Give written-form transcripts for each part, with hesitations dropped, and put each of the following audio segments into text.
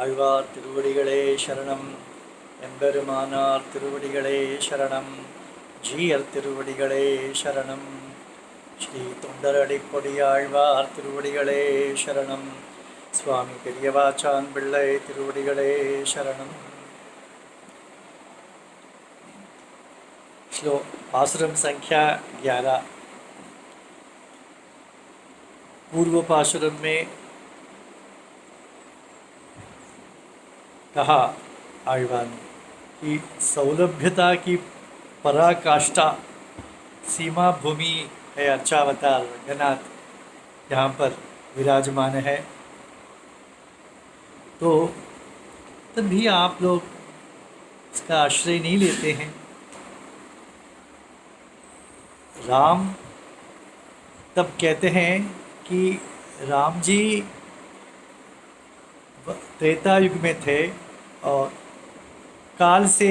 ஆழ்வார் திருவடிகளே சரணம். எம்பெருமானார் திருவடிகளே சரணம். ஜீயர் திருவடிகளே சரணம். ஸ்ரீ தொண்டரடிப்பொடி ஆழ்வார் திருவடிகளே சரணம். சுவாமி பெரியவாச்சான் பிள்ளை திருவடிகளே சரணம். श्लोक पासुरम संख्या 11। पूर्व पासुरम में कहा आழ்वान कि सौलभ्यता की पराकाष्ठा सीमा भूमि है अर्चावतार रंगनाथ यहाँ पर विराजमान है। तो तब भी आप लोग इसका आश्रय नहीं लेते हैं। राम तब कहते हैं कि राम जी त्रेता युग में थे और काल से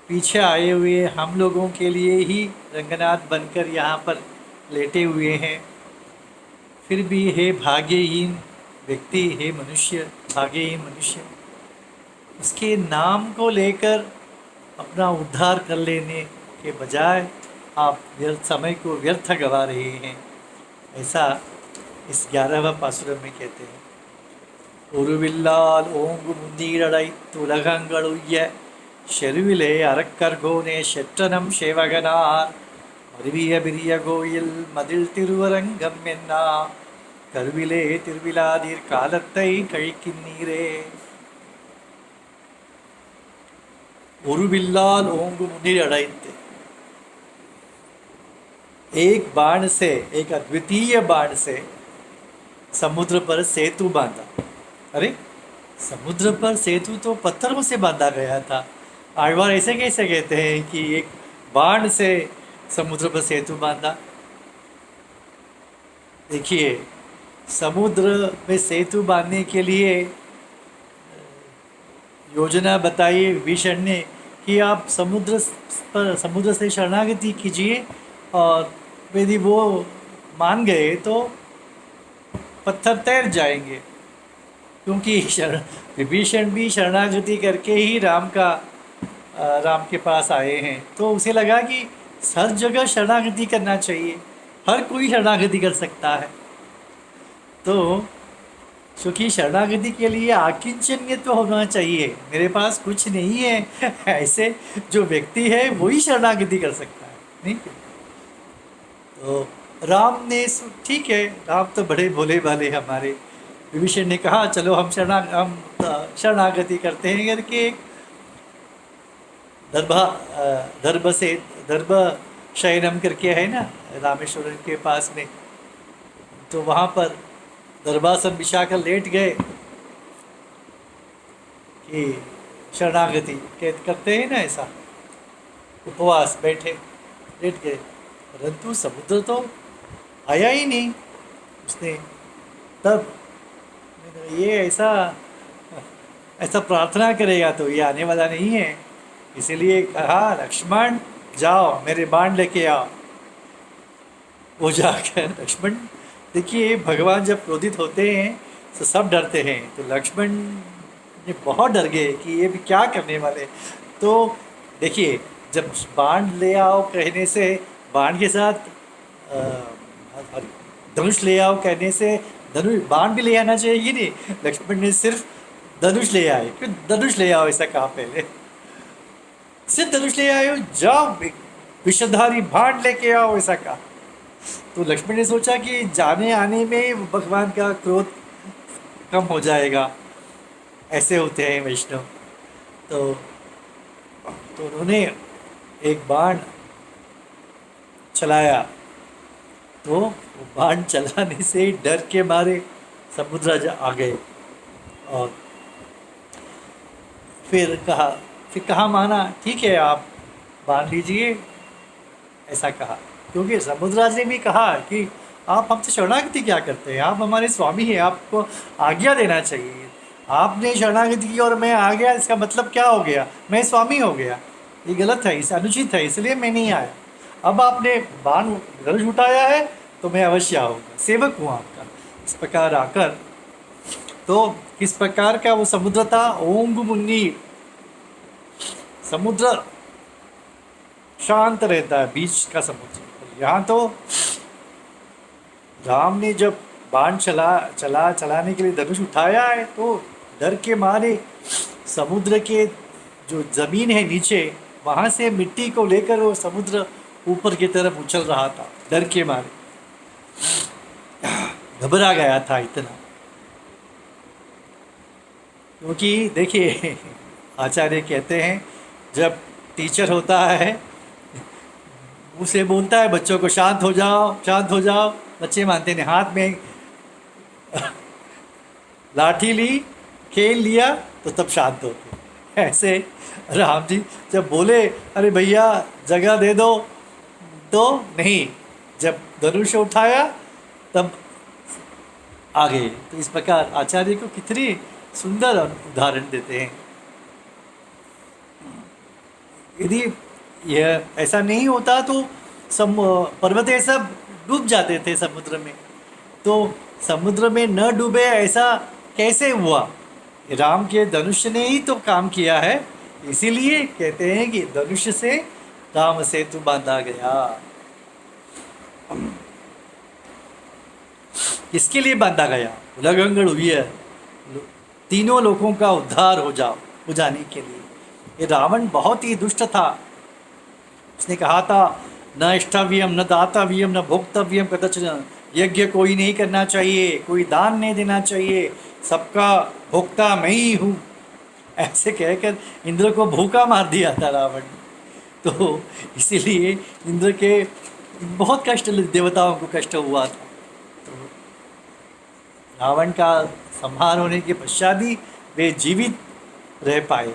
पीछे आए हुए हम लोगों के लिए ही रंगनाथ बनकर यहाँ पर लेटे हुए हैं। फिर भी हे भाग्यहीन व्यक्ति, हे मनुष्य, भाग्यहीन मनुष्य, उसके नाम को लेकर अपना उद्धार कर लेने के बजाय आप समय को व्यर्थ गवा रहे हैं। ऐसा इस 11वें पासुरम में कहते हैं। உருவில்லால் ஓங்கு முந்தீரடைத்து உலகங்களுய்ய செருவிலே அறக்கர்கோனே செற்றனம் சேவகனார் மருவிய பிரிய கோயில் மதில் திருவரங்கம் என்னா கருவிலே திருவிழாதீர் காலத்தை கழிக்கின்றீரே। உருவில்லால் ஓங்கு முந்தீரடைத்து, एक बाण से, एक अद्वितीय बाण से समुद्र पर सेतु बांधा। अरे समुद्र पर सेतु तो पत्थरों से बांधा गया था। आழ்वार ऐसे कैसे कहते हैं कि एक बाण से समुद्र पर सेतु बांधा। देखिए, समुद्र में सेतु बांधने के लिए योजना बताई विभीषण ने कि आप समुद्र से शरणागति कीजिए और यदि वो मान गए तो पत्थर तैर जाएंगे, क्योंकि विभीषण भी शरणागति करके ही राम के पास आए हैं। तो उसे लगा कि हर जगह शरणागति करना चाहिए, हर कोई शरणागति कर सकता है। तो क्योंकि शरणागति के लिए आकिंचन्यत्व होना चाहिए, मेरे पास कुछ नहीं है ऐसे जो व्यक्ति है वही शरणागति कर सकता है, नहीं? तो राम ने ठीक है, राम तो बड़े भोले भाले हमारे। विभीषण ने कहा चलो हम शरणागति करते हैं करके दर्भ शयनम करके है ना रामेश्वरम के पास में, तो वहाँ पर दरबासन बिछाकर लेट गए कि शरणागति करते हैं ना, ऐसा उपवास बैठे लेट गए, परंतु समुद्र तो आया ही नहीं। उसने तब ये ऐसा प्रार्थना करेगा तो ये आने वाला नहीं है, इसीलिए कहा लक्ष्मण जाओ मेरे बाण लेके आओ। वो जाकर लक्ष्मण, देखिए भगवान जब क्रोधित होते हैं तो सब डरते हैं, तो लक्ष्मण ने बहुत डर गए कि ये भी क्या करने वाले। तो देखिए, जब बाण ले आओ कहने से, बाण के साथ धनुष ले आओ कहने से बाण भी ले आना चाहिए नहीं। लक्ष्मण ने सिर्फ धनुष ले आए, क्यों धनुष ले आओ ऐसा कहा पहले, सिर्फ धनुष ले आए, जाओ विषधारी बाण लेके आओ ऐसा कहा। तो लक्ष्मण ने सोचा कि जाने आने में भगवान का क्रोध कम हो जाएगा, ऐसे होते हैं वैष्णव। तो उन्होंने एक बाण चलाया, तो बाण चलाने से डर के मारे समुद्र आ गए। और फिर कहा माना ठीक है आप बांध लीजिए, ऐसा कहा, क्योंकि समुद्रराज ने भी कहा कि आप हमसे शरणागति क्या करते हैं, आप हमारे स्वामी हैं, आपको आज्ञा देना चाहिए। आपने शरणागति की और मैं आ गया, इसका मतलब क्या हो गया, मैं स्वामी हो गया, ये गलत है, इसे अनुचित है, इसलिए मैं नहीं आया। अब आपने बाण धनुष उठाया है तो मैं अवश्य आऊँगा, सेवक हूँ आपका। इस प्रकार आकर तो किस प्रकार का वो समुद्र था? ओंग मुन्नी, समुद्र शांत रहता है, बीच का समुद्र। यहाँ तो राम ने जब बाण चलाने के लिए धनुष उठाया है तो डर के मारे समुद्र के जो जमीन है नीचे, वहाँ से मिट्टी को लेकर वो समुद्र ऊपर की तरफ उछल रहा था, डर के मारे घबरा गया था इतना। क्योंकि देखिए, आचार्य कहते हैं जब टीचर होता है उसे बोलता है बच्चों को शांत हो जाओ, शांत हो जाओ, बच्चे मानते नहीं। हाथ में लाठी ली, खेल लिया तो तब शांत होते। ऐसे राम जी जब बोले अरे भैया जगह दे दो, तो नहीं, जब धनुष उठाया तब आ गए। तो इस प्रकार आचार्य को कितनी सुंदर उदाहरण देते हैं। यदि यह ऐसा नहीं होता तो पर्वत ये सब डूब जाते थे समुद्र में। तो समुद्र में न डूबे ऐसा कैसे हुआ? राम के धनुष ने ही तो काम किया है। इसीलिए कहते हैं कि धनुष से राम सेतु बांधा गया। किसके लिए बांधा गया? उलगंगड़ हुई है, तीनों लोगों का उद्धार हो जाने के लिए। ये रावण बहुत ही दुष्ट था। उसने कहा था न इष्टव्यम न दातव्यम न भोक्तव्यम कदाचन, यज्ञ कोई नहीं करना चाहिए, कोई दान नहीं देना चाहिए, सबका भोक्ता मैं ही हूँ। ऐसे कहकर इंद्र को भूखा मार दिया था रावण। तो इसीलिए इंद्र के बहुत कष्ट, देवताओं को कष्ट हुआ था। तो रावण का संहार होने के पश्चात ही वे जीवित रह पाए।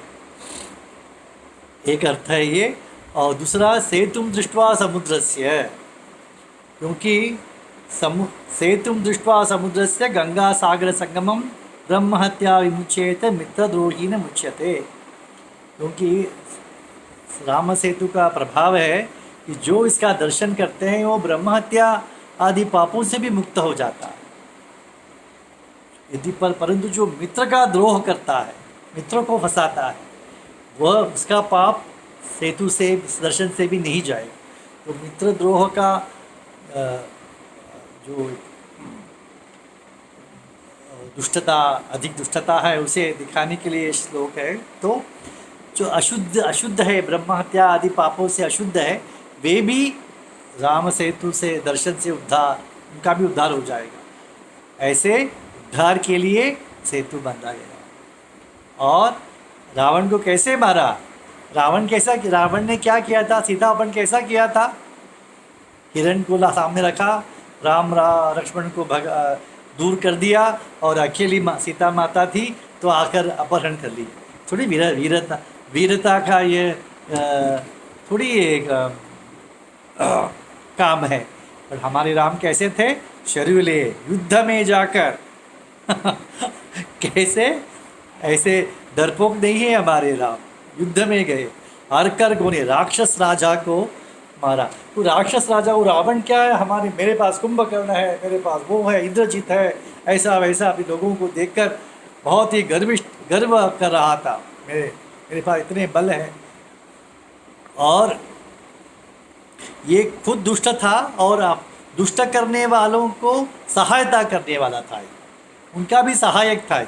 एक अर्थ है ये। और दूसरा सेतुम दृष्ट्वा समुद्रस्य, क्योंकि सेतुम दृष्ट्वा समुद्रस्य गंगा सागर संगमम ब्रह्म हत्या विमुच्येत मित्रद्रोही न मुच्यते। क्योंकि राम सेतु का प्रभाव है कि जो इसका दर्शन करते हैं वो ब्रह्म हत्या आदि पापों से भी मुक्त हो जाता है। यदि परंतु जो मित्र का द्रोह करता है, मित्रों को फंसाता है, वह उसका पाप सेतु से, दर्शन से भी नहीं जाएगा। तो मित्र द्रोह का जो दुष्टता, अधिक दुष्टता है, उसे दिखाने के लिए श्लोक है। तो जो अशुद्ध है, ब्रह्म हत्या आदि पापों से अशुद्ध है, वे भी राम सेतु से, दर्शन से उद्धार, उनका भी उद्धार हो जाएगा। ऐसे उद्धार के लिए सेतु बांधा गया। और रावण को कैसे मारा? रावण ने क्या किया था? सीता अपन कैसा किया था? हिरण को सामने रखा, राम लक्ष्मण को दूर कर दिया, और अकेली सीता माता थी तो आकर अपहरण कर ली। थोड़ी वीरता का ये थोड़ी एक काम है। पर हमारे राम कैसे थे? शर्युले, युद्ध में जाकर कैसे? ऐसे डरपोक नहीं है हमारे राम, युद्ध में गए, हरकर गोने राक्षस राजा को मारा। तो राक्षस राजा वो रावण क्या है? मेरे पास कुंभकर्ण है, मेरे पास वो है, इंद्रजीत है, ऐसा वैसा अभी लोगों को देखकर बहुत ही गर्व कर रहा था, मेरे पास इतने बल हैं। और ये खुद दुष्ट था और आप दुष्ट करने वालों को सहायता करने वाला था, उनका भी सहायक था।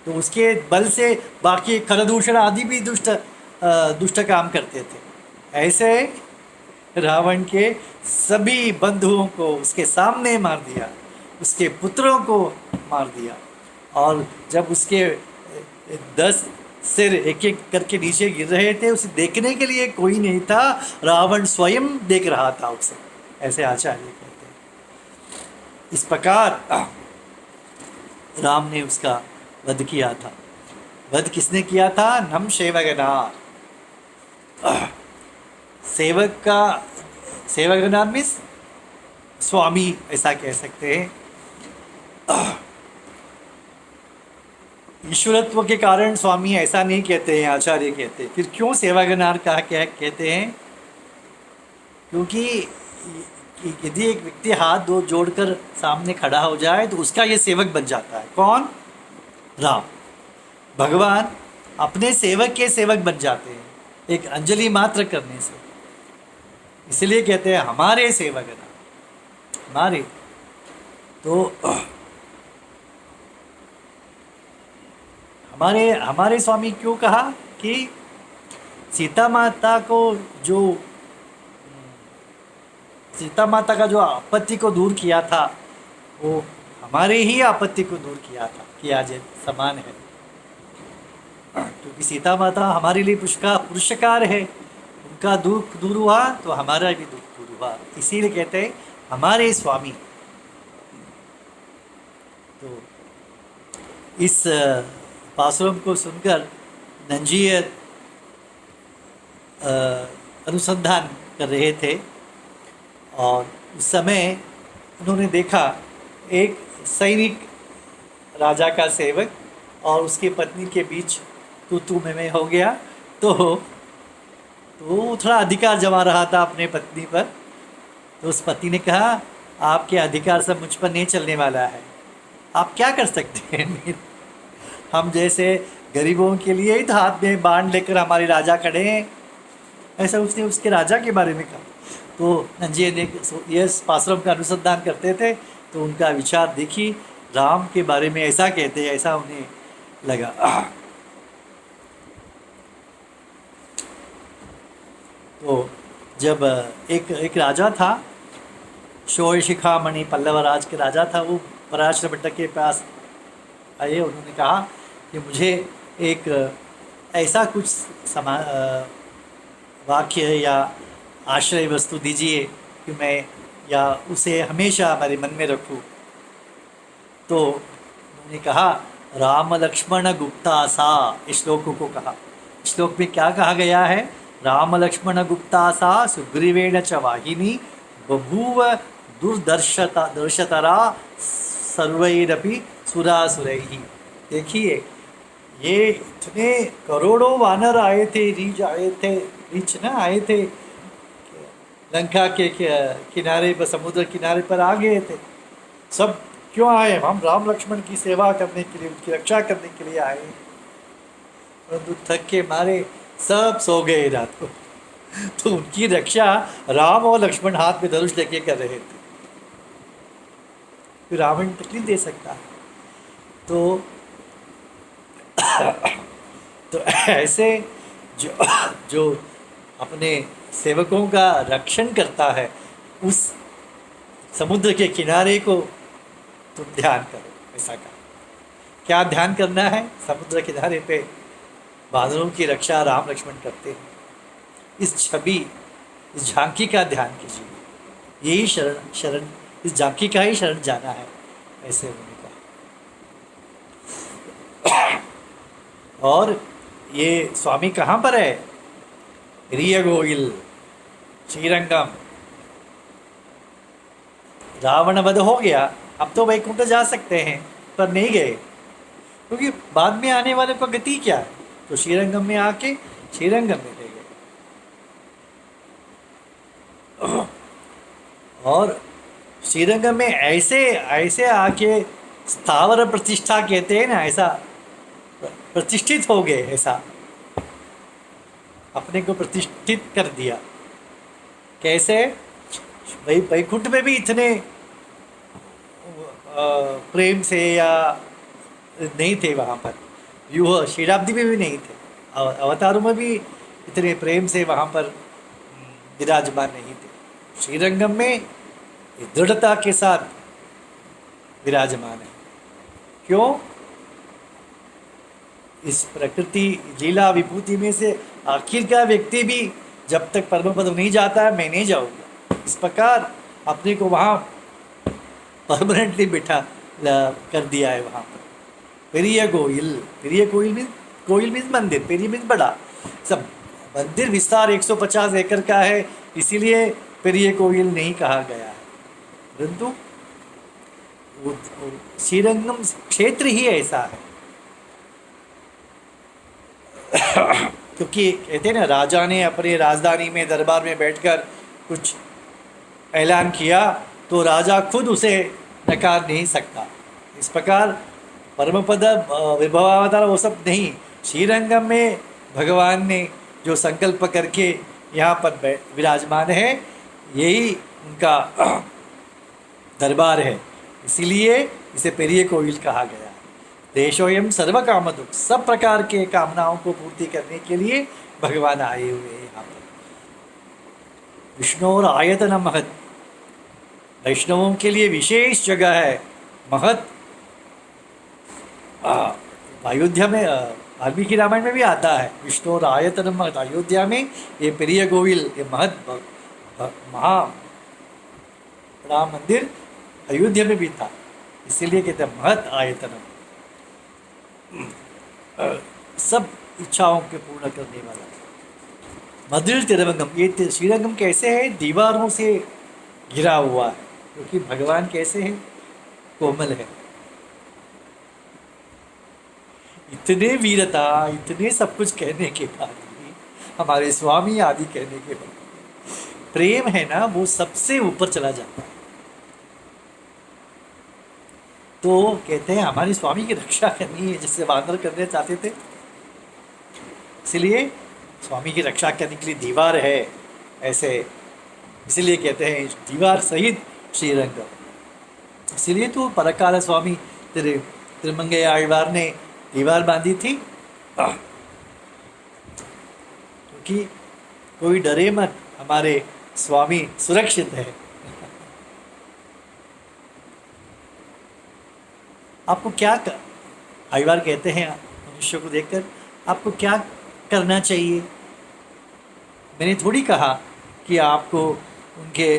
तो उसके बल से बाकी खरदूषण आदि भी दुष्ट काम करते थे। ऐसे रावण के सभी बंधुओं को उसके सामने मार दिया, उसके पुत्रों को मार दिया। और जब उसके 10 सिर एक एक करके नीचे गिर रहे थे, उसे देखने के लिए कोई नहीं था, रावण स्वयं देख रहा था उसे। ऐसे आचार्य कहते हैं। इस प्रकार राम ने उसका वध किया था। वध किसने किया था? नम सेवकनाथ। सेवकनाथ मीन्स स्वामी, ऐसा कह सकते हैं। ईश्वरत्व के कारण स्वामी ऐसा नहीं कहते हैं, आचार्य कहते हैं। फिर क्यों सेवकनाथ कहते हैं? क्योंकि यदि एक व्यक्ति हाथ दो जोड़कर सामने खड़ा हो जाए तो उसका ये सेवक बन जाता है। कौन? राम। भगवान अपने सेवक के सेवक बन जाते हैं एक अंजलि मात्र करने से। इसलिए कहते हैं हमारे सेवक है ना, हमारे। तो हमारे हमारे स्वामी क्यों कहा कि सीता माता को जो सीता माता का जो आपत्ति को दूर किया था वो हमारे ही आपत्ति को दूर किया समान है, क्योंकि सीता माता हमारे लिए पुरुषकार है। उनका दुख दूर हुआ तो हमारा भी दुख दूर हुआ, इसीलिए कहते हैं हमारे स्वामी। तो इस पासुरम को सुनकर नंजीय अनुसंधान कर रहे थे और उस समय उन्होंने देखा एक सैनिक राजा का सेवक और उसकी पत्नी के बीच तू में हो गया। तो वो थोड़ा अधिकार जमा रहा था अपने पत्नी पर। तो उस पति ने कहा आपके अधिकार सब मुझ पर नहीं चलने वाला है, आप क्या कर सकते हैं। हम जैसे गरीबों के लिए ही तो हाथ में बाण लेकर हमारे राजा खड़े हैं, ऐसा उसने उसके राजा के बारे में कहा। तो नंजी ने ये पासुरम का अनुसंधान करते थे तो उनका विचार देखी, राम के बारे में ऐसा कहते हैं, ऐसा उन्हें लगा। तो जब एक राजा था, शोय शिखामणि पल्लव राज के राजा था, वो पराशर भट्ट के पास आए। उन्होंने कहा कि मुझे एक ऐसा कुछ वाक्य या आश्रय वस्तु दीजिए कि मैं या उसे हमेशा हमारे मन में रखूं। तो उन्होंने कहा राम लक्ष्मण गुप्ता सा, इस श्लोक को कहा। श्लोक में क्या कहा गया है? राम लक्ष्मण गुप्ता सा सुग्रीवेण च वाहिनी बभूव दर्शतरा सर्वैरपि सुरासुरैः। देखिए ये इतने करोड़ों वानर आए थे, रीछ ना आए थे, लंका के किनारे पर, समुद्र किनारे पर आ गए थे। सब क्यों आए? हम राम लक्ष्मण की सेवा करने के लिए, उनकी रक्षा करने के लिए आए। परंतु थक के मारे सब सो गए रात को। तो उनकी रक्षा राम और लक्ष्मण हाथ में धनुष लेके कर रहे थे। फिर रावण तकलीफ दे सकता। तो ऐसे जो अपने सेवकों का रक्षण करता है, उस समुद्र के किनारे को तुम ध्यान करो। ऐसा कहा। क्या ध्यान करना है? समुद्र किनारे पे बादलों की रक्षा राम लक्ष्मण करते हैं। इस छवि, इस झांकी का ध्यान कीजिए। यही शरण इस झांकी का ही शरण जाना है, ऐसे उन्होंने कहा। और ये स्वामी कहाँ पर है? रिय गोइल, श्रीरंगम। रावण वध हो गया, अब तो वैकुंठ जा सकते हैं, पर नहीं गए, क्योंकि बाद में आने वाले को गति क्या है? तो श्रीरंगम में आके श्रीरंगम में ले गए। और श्रीरंगम में ऐसे आके स्थावर प्रतिष्ठा कहते हैं ना, ऐसा प्रतिष्ठित हो गए। ऐसा अपने को प्रतिष्ठित कर दिया। कैसे? भाई वैकुंठ में भी इतने प्रेम से या नहीं थे वहाँ पर, व्यूह क्षीराब्दी में भी नहीं थे, अवतारों में भी इतने प्रेम से वहाँ पर विराजमान नहीं थे। श्रीरंगम में दृढ़ता के साथ विराजमान है। क्यों? इस प्रकृति लीला विभूति में से आखिर का व्यक्ति भी जब तक परम पद नहीं जाता है, मैं नहीं जाऊँगा। इस प्रकार अपने को वहाँ परमानेंटली बिठा कर दिया है। वहाँ पर पेरिय कोइल मीन्स मंदिर, पेरिय मीन्स बड़ा। सब मंदिर विस्तार 150 एकड़ का है, इसीलिए पेरिय कोइल नहीं कहा गया है, परंतु श्रीरंगम क्षेत्र ही ऐसा है। क्योंकि कहते हैं ना, राजा ने अपने राजधानी में दरबार में बैठकर कुछ ऐलान किया तो राजा खुद उसे नकार नहीं सकता। इस प्रकार परम पद विभवावतार वो सब नहीं, श्रीरंगम में भगवान ने जो संकल्प करके यहाँ पर विराजमान है, यही उनका दरबार है। इसीलिए इसे पेरिय कोविल कहा गया। देशोयम सर्व कामदुक, सब प्रकार के कामनाओं को पूर्ति करने के लिए भगवान आए हुए हैं यहाँ पर। विष्णु और आयतन महत, वैष्णवों के लिए विशेष जगह है, महत। अयोध्या में वाल्मीकि रामायण में भी आता है, विष्णु और आयतन महत। अयोध्या में ये पेरिय कोविल, ये महत महा बड़ा मंदिर अयोध्या में भी था, इसीलिए कहते हैं महत आयतनम। सब इच्छाओं के पूर्ण करने वाला। मधुर तिरवंगम, ये श्रीरंगम कैसे है? दीवारों से घिरा हुआ है, क्योंकि भगवान कैसे है? कोमल है। इतने वीरता, इतने सब कुछ कहने के बाद भी, हमारे स्वामी आदि कहने के बाद, प्रेम है ना, वो सबसे ऊपर चला जाता है। तो कहते हैं हमारी स्वामी की रक्षा करनी है, जिससे वानर करने चाहते थे, इसलिए स्वामी की रक्षा करने के लिए दीवार है ऐसे, इसलिए कहते हैं दीवार सहित श्रीरंगम। इसलिए तो परकाल स्वामी तिरुमंगई आழ்वार ने दीवार बांधी थी, क्योंकि कोई डरे मत, हमारे स्वामी सुरक्षित है। आपको क्या आழ்वार कहते हैं मनुष्य को देखकर, आपको क्या करना चाहिए? मैंने थोड़ी कहा कि आपको उनके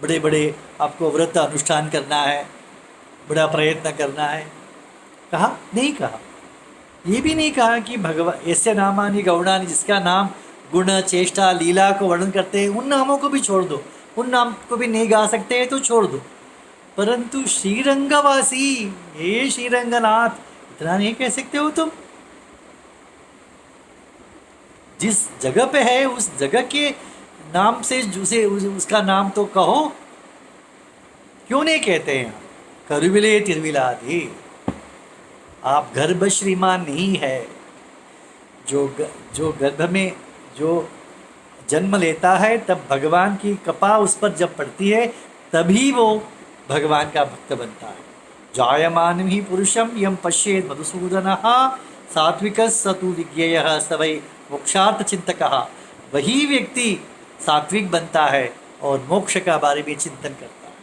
बड़े बड़े आपको व्रत अनुष्ठान करना है, बड़ा प्रयत्न करना है, कहा नहीं कहा। ये भी नहीं कहा कि भगवान ऐसे नामानि गौणानि, जिसका नाम गुण चेष्टा लीला को वर्णन करते हैं, उन नामों को भी छोड़ दो, उन नाम को भी नहीं गा सकते हैं तो छोड़ दो। परंतु श्रीरंगवासी, हे श्रीरंगनाथ, इतना नहीं कह सकते हो तुम? जिस जगह पे है उस जगह के नाम से उसका नाम तो कहो, क्यों नहीं कहते हैं? करुविले तिरुविलाधि, आप गर्भ श्रीमान नहीं है। जो गर्भ में जो जन्म लेता है, तब भगवान की कृपा उस पर जब पड़ती है, तभी वो भगवान का भक्त बनता है। जायमान ही पुरुषम यम पश्येद मधुसूदन सात्विक सतु विज्ञेय स वै मोक्षार्थ चिंतक, वही व्यक्ति सात्विक बनता है और मोक्ष का बारे में चिंतन करता है।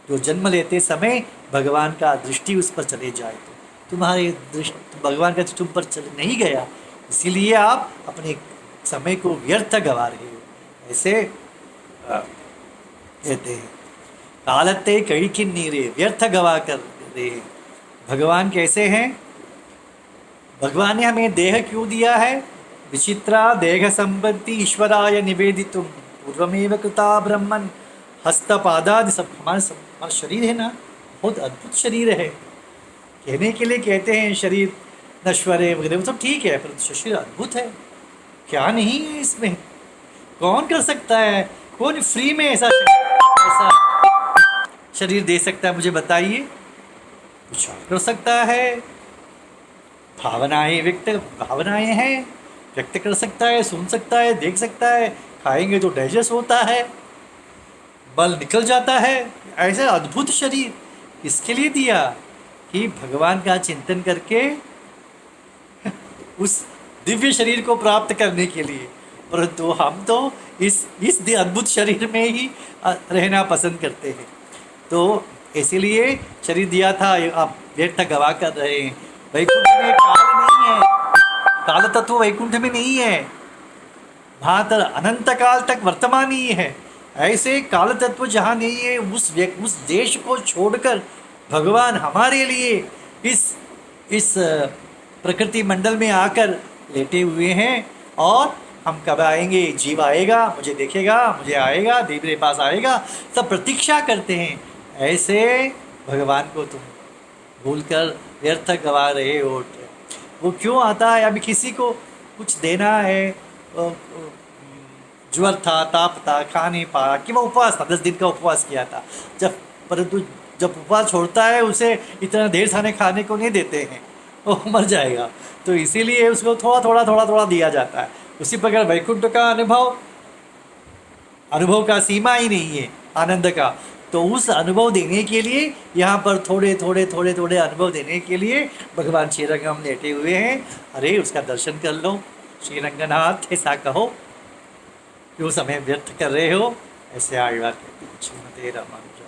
जो जन्म लेते समय भगवान का दृष्टि उस पर चले जाए, तो तुम्हारे दृष्टि भगवान का दृष्टि तुम पर चले नहीं गया, इसीलिए आप अपने समय को व्यर्थ गवा रहे हो, ऐसे कहते हैं। कालते कई किन्नीरे, व्यर्थ गवा कर रहे। भगवान कैसे हैं? भगवान ने हमें देह क्यों दिया है? विचित्रा देह संपत्ति ईश्वराय निवेदितुम पूर्वमेव कृता ब्रह्मन हस्तपादादि। सब हमारा शरीर है ना, बहुत अद्भुत शरीर है। कहने के लिए कहते हैं शरीर नश्वर है वगैरह, वो सब ठीक है, पर शरीर अद्भुत है, क्या नहीं है इसमें? कौन कर सकता है? कौन फ्री में ऐसा शरीर दे सकता है? मुझे बताइए। विचार कर सकता है, भावनाएं हैं, व्यक्त कर सकता है, सुन सकता है, देख सकता है, खाएंगे तो डाइजेस्ट होता है, बल निकल जाता है। ऐसा अद्भुत शरीर इसके लिए दिया कि भगवान का चिंतन करके उस दिव्य शरीर को प्राप्त करने के लिए। परंतु हम तो इस अद्भुत शरीर में ही रहना पसंद करते हैं। तो इसीलिए शरीर दिया था, आप व्यर्थ गवा कर रहे हैं। वैकुंठ में काल नहीं है, काल तत्व वैकुंठ में नहीं है, वहाँ तक अनंत काल तक वर्तमान ही है। ऐसे काल तत्व जहाँ नहीं है, उस देश को छोड़कर भगवान हमारे लिए इस प्रकृति मंडल में आकर लेटे हुए हैं। और हम कब आएंगे? जीव आएगा, मुझे देखेगा, मुझे आएगा, देव मेरे पास आएगा, सब प्रतीक्षा करते हैं। ऐसे भगवान को तुम भूलकर व्यर्थ गवा रहे हो। वो क्यों आता है? अभी किसी को कुछ देना है, ज्वर था, ताप था, खा नहीं पाया, कि वो उपवास था, 10 दिन का उपवास किया था, परंतु जब उपवास छोड़ता है उसे इतना ढेर सारे खाने को नहीं देते हैं, वो मर जाएगा। तो इसीलिए उसको थोड़ा थोड़ा दिया जाता है। उसी प्रकार वैकुंठ का अनुभव का सीमा ही नहीं है आनंद का। तो उस अनुभव देने के लिए यहाँ पर थोड़े अनुभव देने के लिए भगवान श्रीरंगम लेटे हुए हैं। अरे उसका दर्शन कर लो श्रीरंगनाथ, ऐसा कहो, क्यों समय व्यर्थ कर रहे हो, ऐसे आழ்वार कहते हैं। श्रीमते रामानुज।